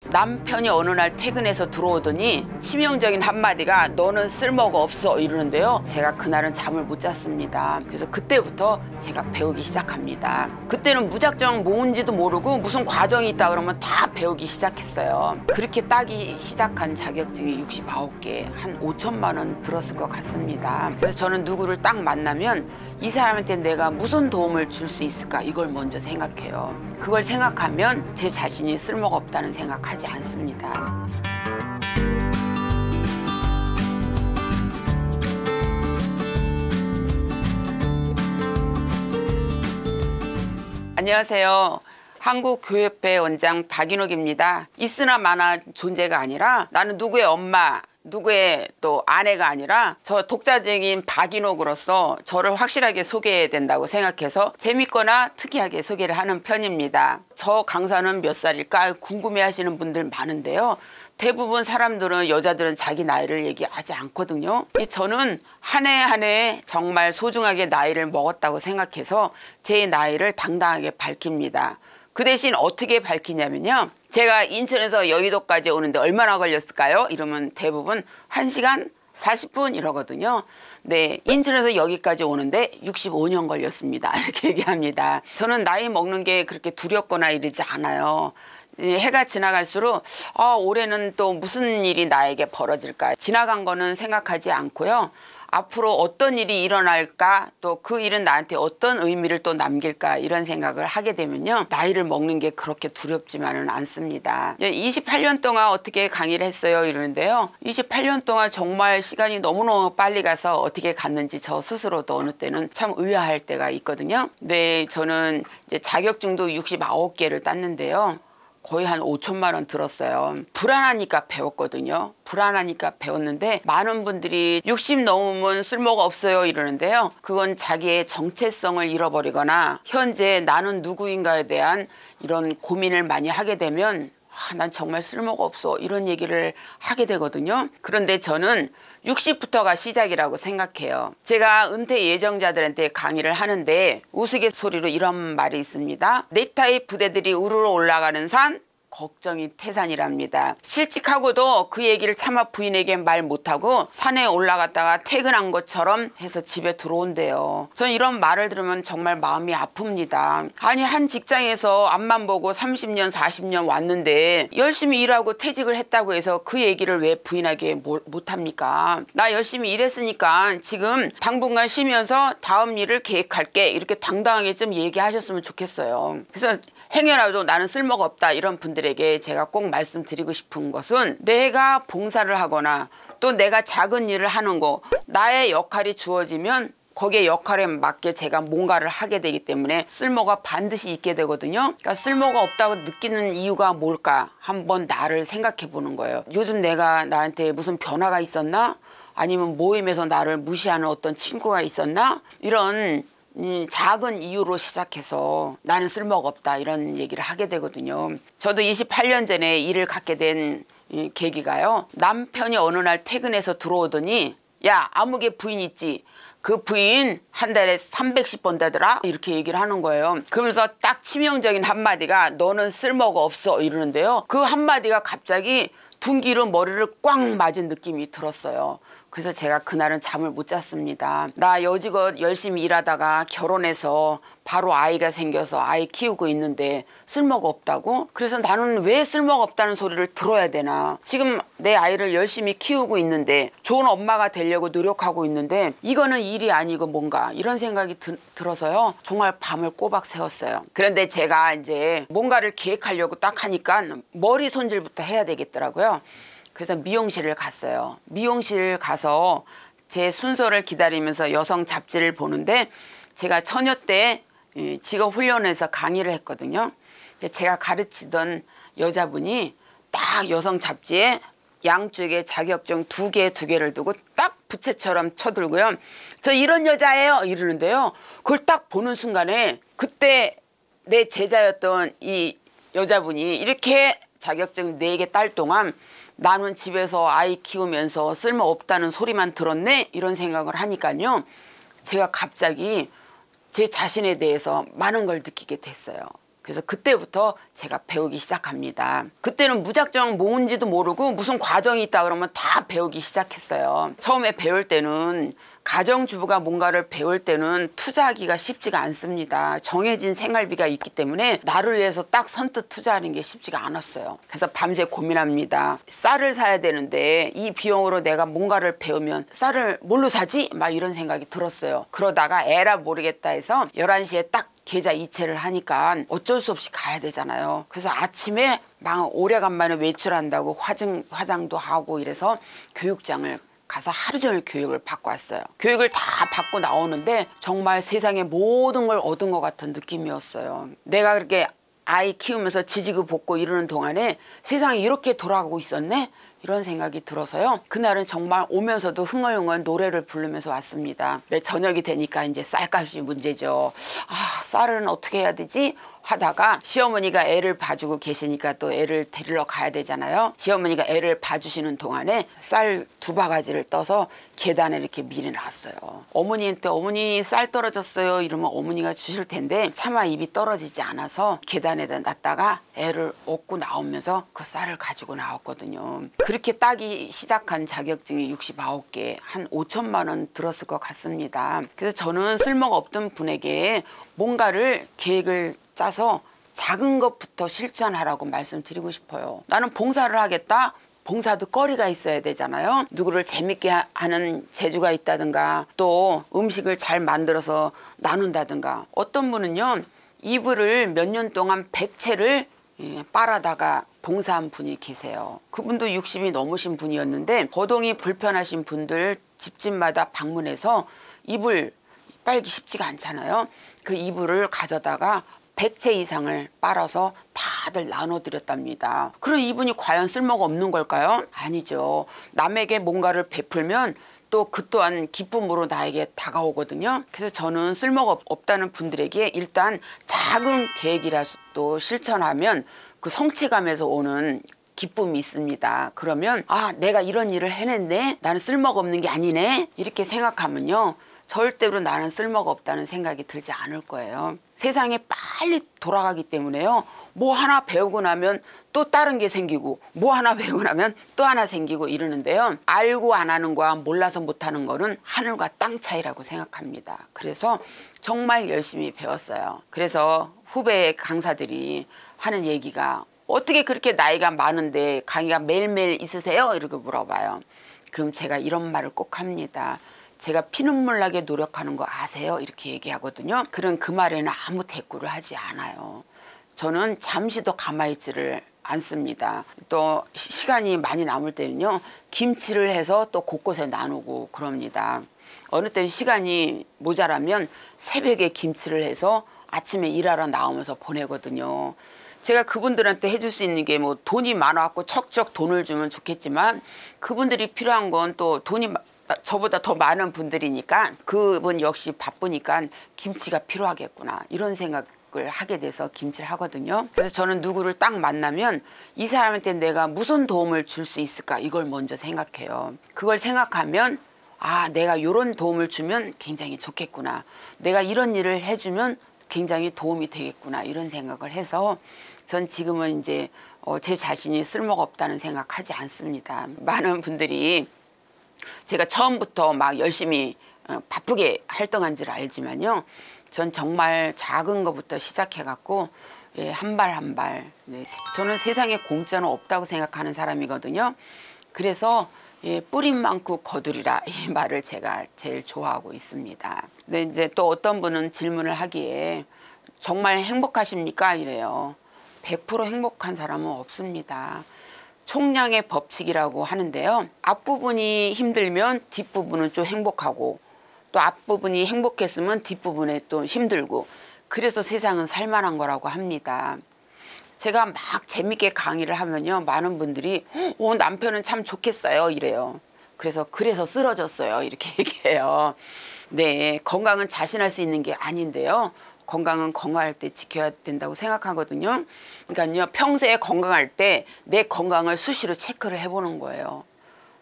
남편이 어느 날 퇴근해서 들어오더니 치명적인 한마디가 너는 쓸모가 없어 이러는데요. 제가 그날은 잠을 못 잤습니다. 그래서 그때부터 제가 배우기 시작합니다. 그때는 무작정 뭔지도 모르고 무슨 과정이 있다 그러면 다 배우기 시작했어요. 그렇게 따기 시작한 자격증이 69개, 한 5천만 원 들었을 것 같습니다. 그래서 저는 누구를 딱 만나면 이 사람한테 내가 무슨 도움을 줄 수 있을까 이걸 먼저 생각해요. 그걸 생각하면 제 자신이 쓸모가 없다는 생각하지 않습니다. 안녕하세요. 한국교회협회 원장 박인옥입니다. 있으나 마나 존재가 아니라 나는 누구의 엄마, 누구의 또 아내가 아니라 저 독자적인 박인옥으로서 저를 확실하게 소개해야 된다고 생각해서 재밌거나 특이하게 소개를 하는 편입니다. 저 강사는 몇 살일까 궁금해하시는 분들 많은데요. 대부분 사람들은 여자들은 자기 나이를 얘기하지 않거든요. 저는 한 해 한 해 정말 소중하게 나이를 먹었다고 생각해서 제 나이를 당당하게 밝힙니다. 그 대신 어떻게 밝히냐면요. 제가 인천에서 여의도까지 오는데 얼마나 걸렸을까요? 이러면 대부분 1시간 40분 이러거든요. 네, 인천에서 여기까지 오는데 65년 걸렸습니다. 이렇게 얘기합니다. 저는 나이 먹는 게 그렇게 두렵거나 이러지 않아요. 해가 지나갈수록 올해는 또 무슨 일이 나에게 벌어질까 지나간 거는 생각하지 않고요. 앞으로 어떤 일이 일어날까 또 그 일은 나한테 어떤 의미를 또 남길까 이런 생각을 하게 되면요. 나이를 먹는 게 그렇게 두렵지만은 않습니다. 28년 동안 어떻게 강의를 했어요 이러는데요. 28년 동안 정말 시간이 너무너무 빨리 가서 어떻게 갔는지 저 스스로도 어느 때는 참 의아할 때가 있거든요. 네, 저는 이제 자격증도 69개를 땄는데요. 거의 한 5천만 원 들었어요. 불안하니까 배웠거든요. 불안하니까 배웠는데 많은 분들이 60 넘으면 쓸모가 없어요 이러는데요. 그건 자기의 정체성을 잃어버리거나 현재 나는 누구인가에 대한 이런 고민을 많이 하게 되면 난 정말 쓸모가 없어 이런 얘기를 하게 되거든요. 그런데 저는 60부터가 시작이라고 생각해요. 제가 은퇴 예정자들한테 강의를 하는데 우스갯소리로 이런 말이 있습니다. 넥타이 부대들이 우르르 올라가는 산 걱정이 태산이랍니다. 실직하고도 그 얘기를 차마 부인에게 말 못하고 산에 올라갔다가 퇴근한 것처럼 해서 집에 들어온대요. 전 이런 말을 들으면 정말 마음이 아픕니다. 아니 한 직장에서 앞만 보고 30년 40년 왔는데 열심히 일하고 퇴직을 했다고 해서 그 얘기를 왜 부인하게 못합니까? 나 열심히 일했으니까 지금 당분간 쉬면서 다음 일을 계획할게 이렇게 당당하게 좀 얘기하셨으면 좋겠어요. 그래서 행여라도 나는 쓸모가 없다 이런 분들에게 제가 꼭 말씀드리고 싶은 것은 내가 봉사를 하거나 또 내가 작은 일을 하는 거 나의 역할이 주어지면 거기에 역할에 맞게 제가 뭔가를 하게 되기 때문에 쓸모가 반드시 있게 되거든요. 그러니까 쓸모가 없다고 느끼는 이유가 뭘까 한번 나를 생각해 보는 거예요. 요즘 내가 나한테 무슨 변화가 있었나? 아니면 모임에서 나를 무시하는 어떤 친구가 있었나? 이런 작은 이유로 시작해서 나는 쓸모가 없다 이런 얘기를 하게 되거든요. 저도 28년 전에 일을 갖게 된 계기가요. 남편이 어느 날 퇴근해서 들어오더니 야 아무개 부인 있지? 그 부인 한 달에 300씩 번다더라 이렇게 얘기를 하는 거예요. 그러면서 딱 치명적인 한마디가 너는 쓸모가 없어 이러는데요. 그 한마디가 갑자기 둔기로 머리를 꽉 맞은 느낌이 들었어요. 그래서 제가 그날은 잠을 못 잤습니다. 나 여지껏 열심히 일하다가 결혼해서 바로 아이가 생겨서 아이 키우고 있는데 쓸모가 없다고? 그래서 나는 왜 쓸모가 없다는 소리를 들어야 되나? 지금 내 아이를 열심히 키우고 있는데 좋은 엄마가 되려고 노력하고 있는데 이거는 일이 아니고 뭔가 이런 생각이 들어서요. 정말 밤을 꼬박 새웠어요. 그런데 제가 이제 뭔가를 계획하려고 딱 하니까 머리 손질부터 해야 되겠더라고요. 그래서 미용실을 갔어요. 미용실 가서 제 순서를 기다리면서 여성 잡지를 보는데 제가 처녀 때 직업훈련에서 강의를 했거든요. 제가 가르치던 여자분이 딱 여성 잡지에 양쪽에 자격증 두 개를 두고 딱 부채처럼 쳐들고요. 저 이런 여자예요 이러는데요. 그걸 딱 보는 순간에 그때 내 제자였던 이 여자분이 이렇게 자격증 4개 딸 동안 나는 집에서 아이 키우면서 쓸모없다는 소리만 들었네 이런 생각을 하니까요. 제가 갑자기 제 자신에 대해서 많은 걸 느끼게 됐어요. 그래서 그때부터 제가 배우기 시작합니다. 그때는 무작정 뭔지도 모르고 무슨 과정이 있다 그러면 다 배우기 시작했어요. 처음에 배울 때는 가정주부가 뭔가를 배울 때는 투자하기가 쉽지가 않습니다. 정해진 생활비가 있기 때문에 나를 위해서 딱 선뜻 투자하는 게 쉽지가 않았어요. 그래서 밤새 고민합니다. 쌀을 사야 되는데 이 비용으로 내가 뭔가를 배우면 쌀을 뭘로 사지? 막 이런 생각이 들었어요. 그러다가 에라 모르겠다 해서 11시에 딱 계좌 이체를 하니까 어쩔 수 없이 가야 되잖아요. 그래서 아침에 막 오래간만에 외출한다고 화장도 하고 이래서 교육장을 가서 하루 종일 교육을 받고 왔어요. 교육을 다 받고 나오는데 정말 세상의 모든 걸 얻은 것 같은 느낌이었어요. 내가 그렇게 아이 키우면서 지지고 볶고 이러는 동안에 세상이 이렇게 돌아가고 있었네? 이런 생각이 들어서요. 그날은 정말 오면서도 흥얼흥얼 노래를 부르면서 왔습니다. 저녁이 되니까 이제 쌀값이 문제죠. 아, 쌀은 어떻게 해야 되지? 하다가 시어머니가 애를 봐주고 계시니까 또 애를 데리러 가야 되잖아요. 시어머니가 애를 봐주시는 동안에 쌀 2바가지를 떠서 계단에 이렇게 밀어놨어요. 어머니한테 어머니 쌀 떨어졌어요 이러면 어머니가 주실 텐데 차마 입이 떨어지지 않아서 계단에다 놨다가 애를 업고 나오면서 그 쌀을 가지고 나왔거든요. 그렇게 따기 시작한 자격증이 69개, 한 5천만 원 들었을 것 같습니다. 그래서 저는 쓸모가 없던 분에게 뭔가를 계획을 짜서 작은 것부터 실천하라고 말씀드리고 싶어요. 나는 봉사를 하겠다. 봉사도 거리가 있어야 되잖아요. 누구를 재밌게 하는 재주가 있다든가 또 음식을 잘 만들어서 나눈다든가 어떤 분은요. 이불을 몇 년 동안 100채를 빨아다가 봉사한 분이 계세요. 그분도 60이 넘으신 분이었는데 거동이 불편하신 분들 집집마다 방문해서 이불 빨기 쉽지가 않잖아요. 그 이불을 가져다가 100채 이상을 빨아서 다들 나눠드렸답니다. 그럼 이분이 과연 쓸모가 없는 걸까요? 아니죠. 남에게 뭔가를 베풀면 또 그 또한 기쁨으로 나에게 다가오거든요. 그래서 저는 쓸모가 없다는 분들에게 일단 작은 계획이라도 실천하면 그 성취감에서 오는 기쁨이 있습니다. 그러면 아, 내가 이런 일을 해냈네? 나는 쓸모가 없는 게 아니네? 이렇게 생각하면요. 절대로 나는 쓸모가 없다는 생각이 들지 않을 거예요. 세상에 빨리 돌아가기 때문에요. 뭐 하나 배우고 나면 또 다른 게 생기고 뭐 하나 배우고 나면 또 하나 생기고 이러는데요. 알고 안 하는 거와 몰라서 못하는 거는 하늘과 땅 차이라고 생각합니다. 그래서 정말 열심히 배웠어요. 그래서 후배 강사들이 하는 얘기가 어떻게 그렇게 나이가 많은데 강의가 매일매일 있으세요? 이렇게 물어봐요. 그럼 제가 이런 말을 꼭 합니다. 제가 피눈물 나게 노력하는 거 아세요? 이렇게 얘기하거든요. 그런 그 말에는 아무 대꾸를 하지 않아요. 저는 잠시도 가만히 있지를 않습니다. 또 시간이 많이 남을 때는요. 김치를 해서 또 곳곳에 나누고 그럽니다. 어느 때는 시간이 모자라면 새벽에 김치를 해서 아침에 일하러 나오면서 보내거든요. 제가 그분들한테 해줄 수 있는 게 뭐 돈이 많아갖고 척척 돈을 주면 좋겠지만 그분들이 필요한 건 또 돈이 저보다 더 많은 분들이니까 그분 역시 바쁘니까 김치가 필요하겠구나 이런 생각을 하게 돼서 김치를 하거든요. 그래서 저는 누구를 딱 만나면 이 사람한테 내가 무슨 도움을 줄 수 있을까 이걸 먼저 생각해요. 그걸 생각하면 아, 내가 이런 도움을 주면 굉장히 좋겠구나. 내가 이런 일을 해주면 굉장히 도움이 되겠구나 이런 생각을 해서 전 지금은 이제 제 자신이 쓸모가 없다는 생각하지 않습니다. 많은 분들이 제가 처음부터 막 열심히 바쁘게 활동한 줄 알지만요. 전 정말 작은 것부터 시작해갖고 한 발 한 발. 저는 세상에 공짜는 없다고 생각하는 사람이거든요. 그래서 뿌림 많고 거두리라 이 말을 제가 제일 좋아하고 있습니다. 근데 이제 또 어떤 분은 질문을 하기에 정말 행복하십니까? 이래요. 100% 행복한 사람은 없습니다. 총량의 법칙이라고 하는데요. 앞부분이 힘들면 뒷부분은 좀 행복하고 또 앞부분이 행복했으면 뒷부분에 또 힘들고 그래서 세상은 살만한 거라고 합니다. 제가 막 재밌게 강의를 하면요. 많은 분들이 남편은 참 좋겠어요 이래요. 그래서 쓰러졌어요 이렇게 얘기해요. 네, 건강은 자신할 수 있는 게 아닌데요. 건강은 건강할 때 지켜야 된다고 생각하거든요. 그러니까요. 평소에 건강할 때 내 건강을 수시로 체크를 해보는 거예요.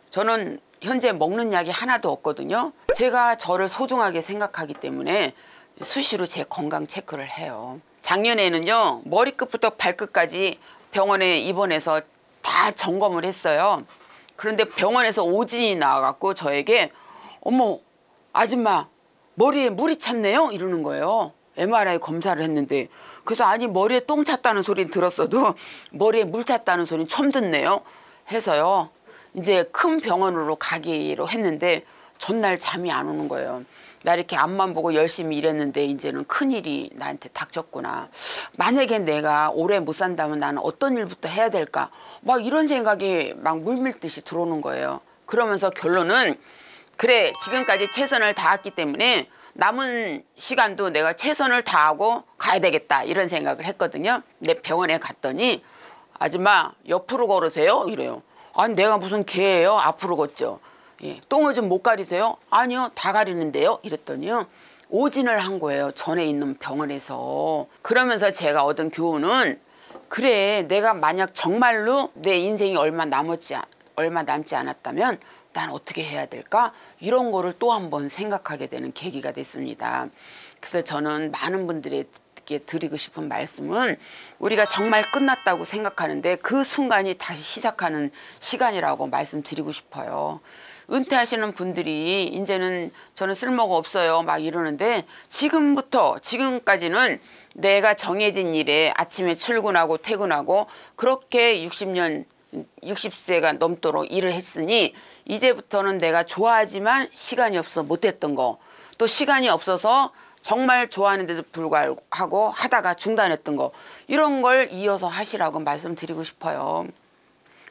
저는 현재 먹는 약이 하나도 없거든요. 제가 저를 소중하게 생각하기 때문에 수시로 제 건강 체크를 해요. 작년에는요 머리끝부터 발끝까지 병원에 입원해서 다 점검을 했어요. 그런데 병원에서 오진이 나와갖고 저에게 어머 아줌마 머리에 물이 찼네요 이러는 거예요. MRI 검사를 했는데. 그래서 아니 머리에 똥 찼다는 소리는 들었어도 머리에 물 찼다는 소리는 처음 듣네요 해서요. 이제 큰 병원으로 가기로 했는데 전날 잠이 안 오는 거예요. 나 이렇게 앞만 보고 열심히 일했는데 이제는 큰일이 나한테 닥쳤구나. 만약에 내가 오래 못 산다면 나는 어떤 일부터 해야 될까? 막 이런 생각이 막 물밀듯이 들어오는 거예요. 그러면서 결론은 그래 지금까지 최선을 다했기 때문에 남은 시간도 내가 최선을 다하고 가야 되겠다 이런 생각을 했거든요. 근데 병원에 갔더니 아줌마 옆으로 걸으세요 이래요. 아니 내가 무슨 개예요? 앞으로 걷죠. 예, 똥을 좀 못 가리세요? 아니요 다 가리는데요 이랬더니요 오진을 한 거예요. 전에 있는 병원에서. 그러면서 제가 얻은 교훈은 그래 내가 만약 정말로 내 인생이 얼마 남지 않았다면 난 어떻게 해야 될까? 이런 거를 또 한 번 생각하게 되는 계기가 됐습니다. 그래서 저는 많은 분들에게 드리고 싶은 말씀은 우리가 정말 끝났다고 생각하는데 그 순간이 다시 시작하는 시간이라고 말씀드리고 싶어요. 은퇴하시는 분들이 이제는 저는 쓸모가 없어요 막 이러는데 지금부터 지금까지는 내가 정해진 일에 아침에 출근하고 퇴근하고 그렇게 60세가 넘도록 일을 했으니 이제부터는 내가 좋아하지만 시간이 없어 못했던 거 또 시간이 없어서 정말 좋아하는데도 불구하고 하다가 중단했던 거 이런 걸 이어서 하시라고 말씀드리고 싶어요.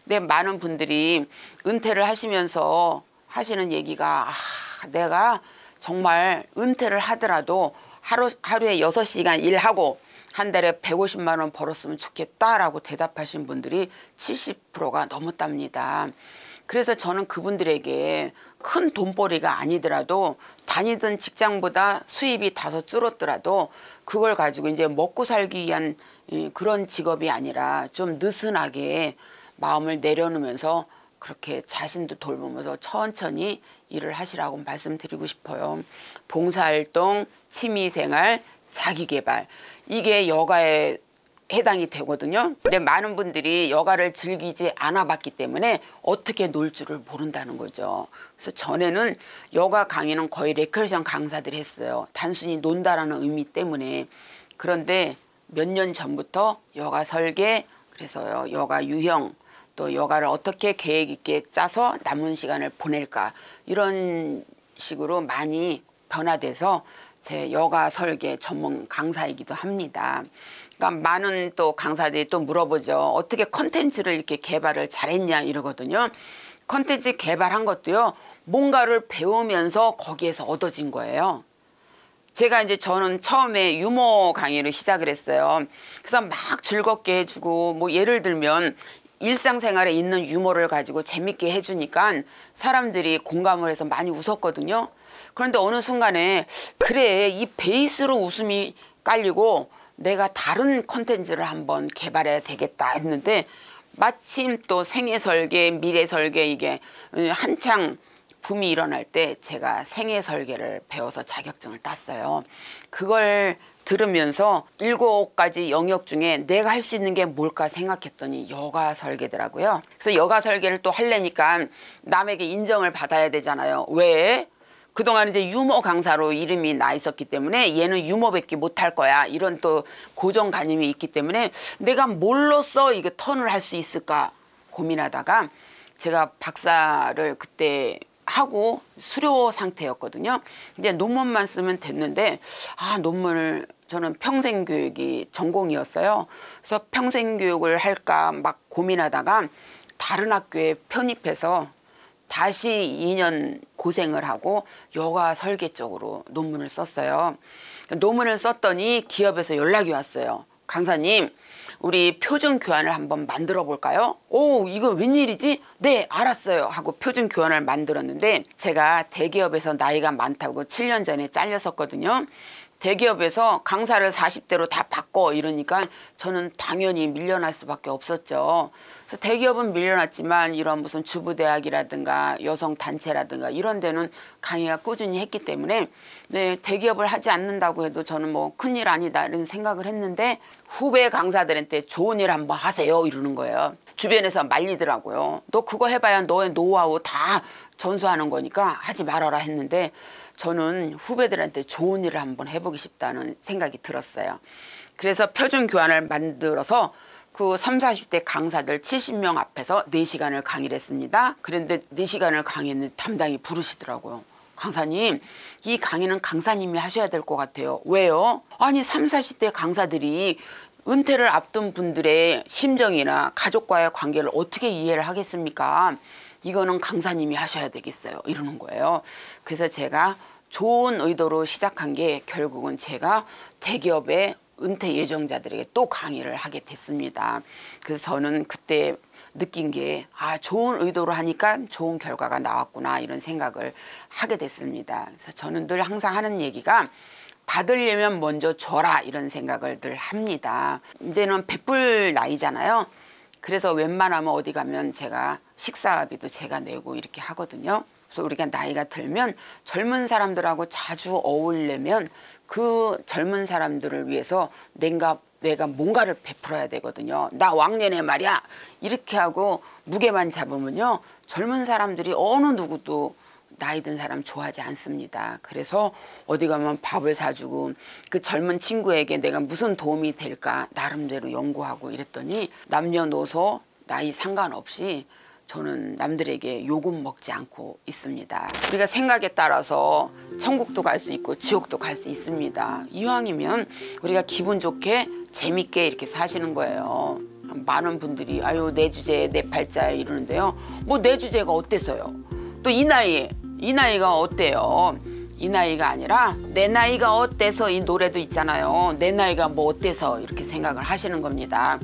근데 많은 분들이 은퇴를 하시면서 하시는 얘기가 내가 정말 은퇴를 하더라도 하루에 6시간 일하고 한 달에 150만 원 벌었으면 좋겠다라고 대답하신 분들이 70%가 넘었답니다. 그래서 저는 그분들에게 큰 돈벌이가 아니더라도 다니던 직장보다 수입이 다소 줄었더라도 그걸 가지고 이제 먹고 살기 위한 그런 직업이 아니라 좀 느슨하게 마음을 내려놓으면서 그렇게 자신도 돌보면서 천천히 일을 하시라고 말씀드리고 싶어요. 봉사활동, 취미생활, 자기개발 이게 여가에 해당이 되거든요. 근데 많은 분들이 여가를 즐기지 않아 봤기 때문에 어떻게 놀 줄을 모른다는 거죠. 그래서 전에는 여가 강의는 거의 레크레이션 강사들이 했어요. 단순히 논다라는 의미 때문에. 그런데 몇 년 전부터 여가 설계, 그래서요 여가 유형, 또 여가를 어떻게 계획 있게 짜서 남은 시간을 보낼까 이런 식으로 많이 변화돼서 제 여가 설계 전문 강사이기도 합니다. 그러니까 많은 또 강사들이 또 물어보죠. 어떻게 컨텐츠를 이렇게 개발을 잘했냐 이러거든요. 컨텐츠 개발한 것도요. 뭔가를 배우면서 거기에서 얻어진 거예요. 제가 이제 저는 처음에 유머 강의를 시작을 했어요. 그래서 막 즐겁게 해주고 뭐 예를 들면 일상생활에 있는 유머를 가지고 재밌게 해주니까 사람들이 공감을 해서 많이 웃었거든요. 그런데 어느 순간에 그래 이 베이스로 웃음이 깔리고 내가 다른 컨텐츠를 한번 개발해야 되겠다 했는데 마침 또 생애설계, 미래설계 이게 한창 붐이 일어날 때 제가 생애설계를 배워서 자격증을 땄어요. 그걸 들으면서 7가지 영역 중에 내가 할 수 있는 게 뭘까 생각했더니 여가 설계더라고요. 그래서 여가 설계를 또 하려니까 남에게 인정을 받아야 되잖아요. 왜? 그동안 이제 유머 강사로 이름이 나 있었기 때문에 얘는 유머밖에 못할 거야 이런 또 고정관념이 있기 때문에 내가 뭘로써 이게 턴을 할 수 있을까 고민하다가 제가 박사를 그때 하고 수료 상태였거든요. 이제 논문만 쓰면 됐는데 논문을 저는 평생교육이 전공이었어요. 그래서 평생교육을 할까 막 고민하다가 다른 학교에 편입해서 다시 2년 고생을 하고 여가 설계 쪽으로 논문을 썼어요. 논문을 썼더니 기업에서 연락이 왔어요. 강사님 우리 표준 교환을 한번 만들어 볼까요? 오 이거 웬일이지? 네 알았어요 하고 표준 교환을 만들었는데 제가 대기업에서 나이가 많다고 7년 전에 잘렸었거든요. 대기업에서 강사를 40대로 다 바꿔 이러니까 저는 당연히 밀려날 수밖에 없었죠. 그래서 대기업은 밀려났지만 이런 무슨 주부대학이라든가 여성단체라든가 이런 데는 강의가 꾸준히 했기 때문에 네, 대기업을 하지 않는다고 해도 저는 뭐 큰일 아니다 이런 생각을 했는데 후배 강사들한테 좋은 일 한번 하세요 이러는 거예요. 주변에서 말리더라고요. 너 그거 해봐야 너의 노하우 다 전수하는 거니까 하지 말아라 했는데 저는 후배들한테 좋은 일을 한번 해보고 싶다는 생각이 들었어요. 그래서 표준 교환을 만들어서 그 30, 40대 강사들 70명 앞에서 4시간을 강의를 했습니다. 그런데 4시간을 강의했는데 담당이 부르시더라고요. 강사님, 이 강의는 강사님이 하셔야 될 것 같아요. 왜요? 아니 30, 40대 강사들이 은퇴를 앞둔 분들의 심정이나 가족과의 관계를 어떻게 이해를 하겠습니까? 이거는 강사님이 하셔야 되겠어요. 이러는 거예요. 그래서 제가 좋은 의도로 시작한 게 결국은 제가 대기업의 은퇴 예정자들에게 또 강의를 하게 됐습니다. 그래서 저는 그때 느낀 게 좋은 의도로 하니까 좋은 결과가 나왔구나 이런 생각을 하게 됐습니다. 그래서 저는 늘 항상 하는 얘기가 받으려면 먼저 줘라 이런 생각을 늘 합니다. 이제는 베풀 나이잖아요. 그래서 웬만하면 어디 가면 제가 식사비도 제가 내고 이렇게 하거든요. 그래서 우리가 나이가 들면 젊은 사람들하고 자주 어울리면 그 젊은 사람들을 위해서 내가 뭔가를 베풀어야 되거든요. 나 왕년에 말이야 이렇게 하고 무게만 잡으면요 젊은 사람들이 어느 누구도 나이 든 사람 좋아하지 않습니다. 그래서 어디 가면 밥을 사주고 그 젊은 친구에게 내가 무슨 도움이 될까 나름대로 연구하고 이랬더니 남녀노소 나이 상관없이 저는 남들에게 요금 먹지 않고 있습니다. 우리가 생각에 따라서 천국도 갈 수 있고 지옥도 갈 수 있습니다. 이왕이면 우리가 기분 좋게 재밌게 이렇게 사시는 거예요. 많은 분들이 아유 내 주제에 내 팔자에 이러는데요. 뭐 내 주제가 어때서요? 또 이 나이가 어때요? 이 나이가 아니라 내 나이가 어때서 이 노래도 있잖아요. 내 나이가 뭐 어때서 이렇게 생각을 하시는 겁니다.